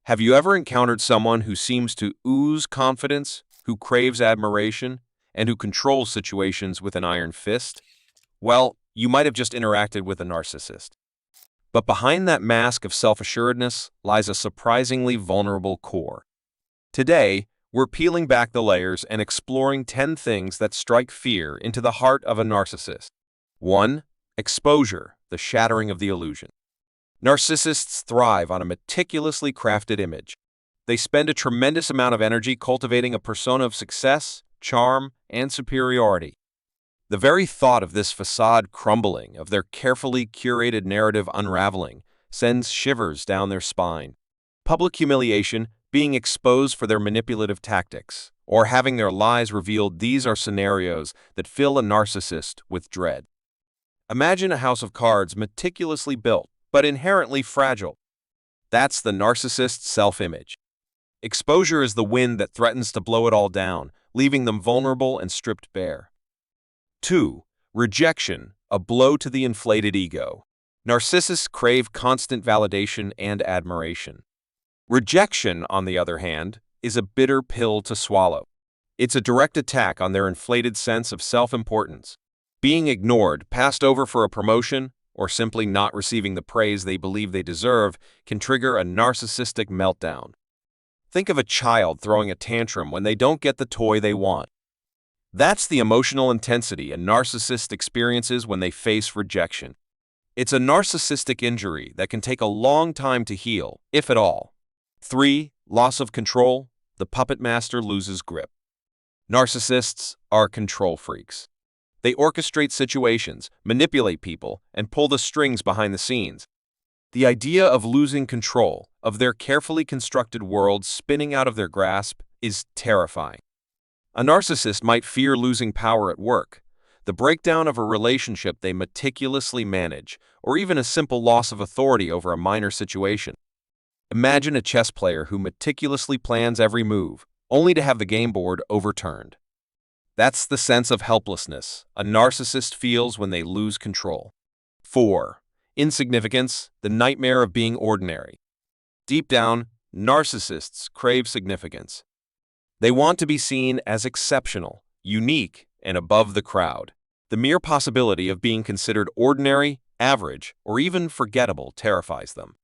Have you ever encountered someone who seems to ooze confidence, who craves admiration, and who controls situations with an iron fist? Well, you might have just interacted with a narcissist. But behind that mask of self-assuredness lies a surprisingly vulnerable core. Today, we're peeling back the layers and exploring 10 things that strike fear into the heart of a narcissist. 1. Exposure, the shattering of the illusion. Narcissists thrive on a meticulously crafted image. They spend a tremendous amount of energy cultivating a persona of success, charm, and superiority. The very thought of this facade crumbling, of their carefully curated narrative unraveling, sends shivers down their spine. Public humiliation, being exposed for their manipulative tactics, or having their lies revealed, these are scenarios that fill a narcissist with dread. Imagine a house of cards meticulously built, but inherently fragile. That's the narcissist's self-image. Exposure is the wind that threatens to blow it all down, leaving them vulnerable and stripped bare. 2. Rejection, a blow to the inflated ego. Narcissists crave constant validation and admiration. Rejection, on the other hand, is a bitter pill to swallow. It's a direct attack on their inflated sense of self-importance. Being ignored, passed over for a promotion, or simply not receiving the praise they believe they deserve can trigger a narcissistic meltdown. Think of a child throwing a tantrum when they don't get the toy they want. That's the emotional intensity a narcissist experiences when they face rejection. It's a narcissistic injury that can take a long time to heal, if at all. 3. Loss of control, the puppet master loses grip. Narcissists are control freaks. They orchestrate situations, manipulate people, and pull the strings behind the scenes. The idea of losing control, of their carefully constructed world spinning out of their grasp, is terrifying. A narcissist might fear losing power at work, the breakdown of a relationship they meticulously manage, or even a simple loss of authority over a minor situation. Imagine a chess player who meticulously plans every move, only to have the game board overturned. That's the sense of helplessness a narcissist feels when they lose control. 4. Insignificance, the nightmare of being ordinary. Deep down, narcissists crave significance. They want to be seen as exceptional, unique, and above the crowd. The mere possibility of being considered ordinary, average, or even forgettable terrifies them.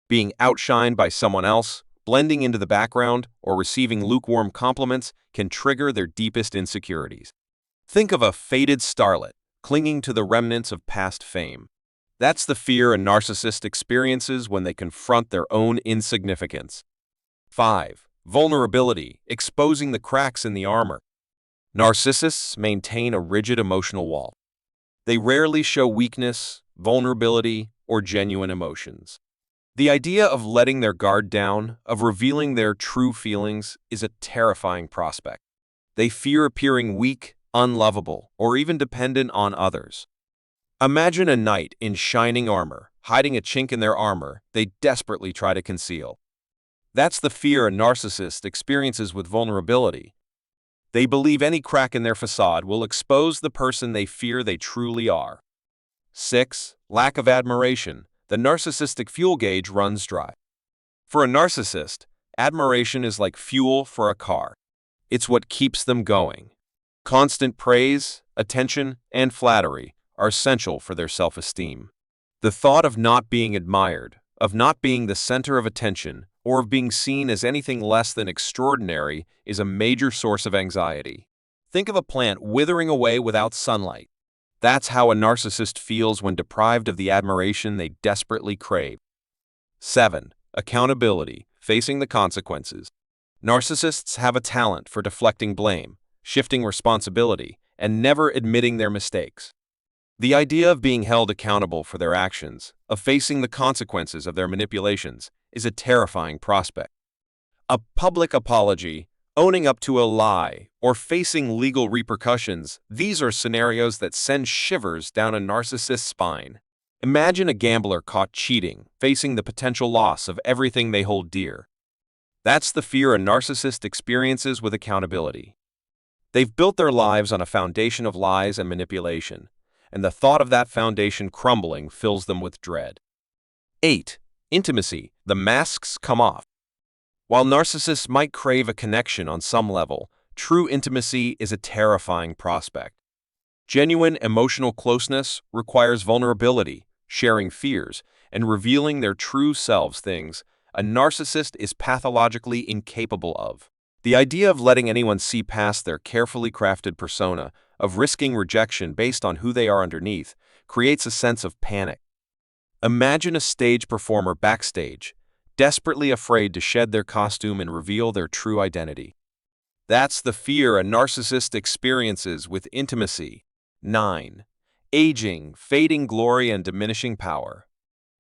Being outshined by someone else, blending into the background, or receiving lukewarm compliments can trigger their deepest insecurities. Think of a faded starlet clinging to the remnants of past fame. That's the fear a narcissist experiences when they confront their own insignificance. 5. Vulnerability, exposing the cracks in the armor. Narcissists maintain a rigid emotional wall. They rarely show weakness, vulnerability, or genuine emotions. The idea of letting their guard down, of revealing their true feelings, is a terrifying prospect. They fear appearing weak, unlovable, or even dependent on others. Imagine a knight in shining armor, hiding a chink in their armor they desperately try to conceal. That's the fear a narcissist experiences with vulnerability. They believe any crack in their facade will expose the person they fear they truly are. 6. Lack of admiration. The narcissistic fuel gauge runs dry. For a narcissist, admiration is like fuel for a car. It's what keeps them going. Constant praise, attention, and flattery are essential for their self-esteem. The thought of not being admired, of not being the center of attention, or of being seen as anything less than extraordinary is a major source of anxiety. Think of a plant withering away without sunlight. That's how a narcissist feels when deprived of the admiration they desperately crave. 7. Accountability, facing the consequences. Narcissists have a talent for deflecting blame, shifting responsibility, and never admitting their mistakes. The idea of being held accountable for their actions, of facing the consequences of their manipulations, is a terrifying prospect. A public apology, owning up to a lie, or facing legal repercussions, these are scenarios that send shivers down a narcissist's spine. Imagine a gambler caught cheating, facing the potential loss of everything they hold dear. That's the fear a narcissist experiences with accountability. They've built their lives on a foundation of lies and manipulation, and the thought of that foundation crumbling fills them with dread. 8. Intimacy, the masks come off. While narcissists might crave a connection on some level, true intimacy is a terrifying prospect. Genuine emotional closeness requires vulnerability, sharing fears, and revealing their true selves, things a narcissist is pathologically incapable of. The idea of letting anyone see past their carefully crafted persona, of risking rejection based on who they are underneath, creates a sense of panic. Imagine a stage performer backstage, desperately afraid to shed their costume and reveal their true identity. That's the fear a narcissist experiences with intimacy. 9. Aging, fading glory, and diminishing power.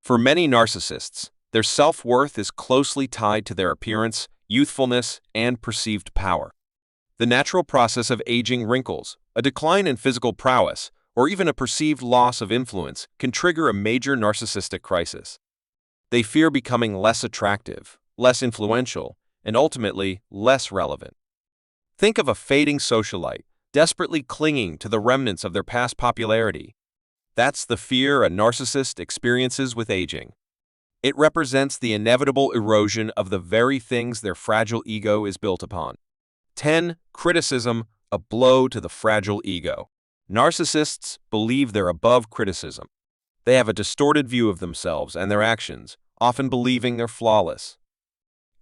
For many narcissists, their self-worth is closely tied to their appearance, youthfulness, and perceived power. The natural process of aging wrinkles, a decline in physical prowess, or even a perceived loss of influence can trigger a major narcissistic crisis. They fear becoming less attractive, less influential, and ultimately less relevant. Think of a fading socialite, desperately clinging to the remnants of their past popularity. That's the fear a narcissist experiences with aging. It represents the inevitable erosion of the very things their fragile ego is built upon. 10. Criticism, a blow to the fragile ego. Narcissists believe they're above criticism. They have a distorted view of themselves and their actions, often believing they're flawless.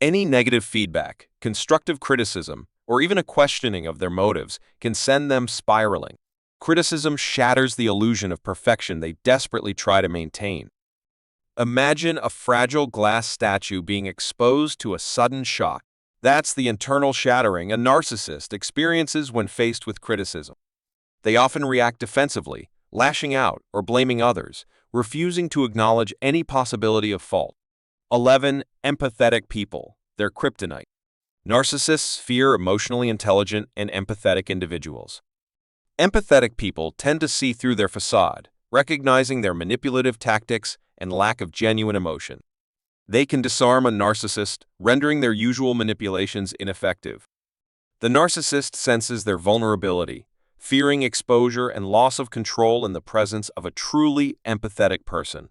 Any negative feedback, constructive criticism, or even a questioning of their motives can send them spiraling. Criticism shatters the illusion of perfection they desperately try to maintain. Imagine a fragile glass statue being exposed to a sudden shock. That's the internal shattering a narcissist experiences when faced with criticism. They often react defensively, lashing out or blaming others, refusing to acknowledge any possibility of fault. 11. Empathetic people, their kryptonite. Narcissists fear emotionally intelligent and empathetic individuals. Empathetic people tend to see through their facade, recognizing their manipulative tactics and lack of genuine emotion. They can disarm a narcissist, rendering their usual manipulations ineffective. The narcissist senses their vulnerability, fearing exposure and loss of control in the presence of a truly empathetic person.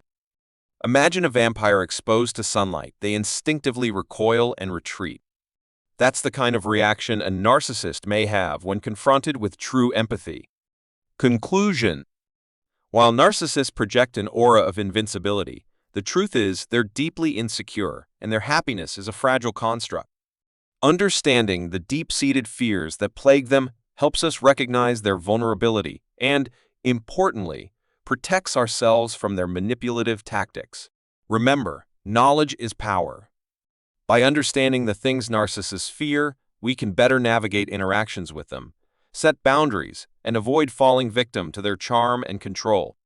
Imagine a vampire exposed to sunlight. They instinctively recoil and retreat. That's the kind of reaction a narcissist may have when confronted with true empathy. Conclusion: while narcissists project an aura of invincibility, the truth is they're deeply insecure, and their happiness is a fragile construct. Understanding the deep-seated fears that plague them helps us recognize their vulnerability and, importantly, protects ourselves from their manipulative tactics. Remember, knowledge is power. By understanding the things narcissists fear, we can better navigate interactions with them, set boundaries, and avoid falling victim to their charm and control.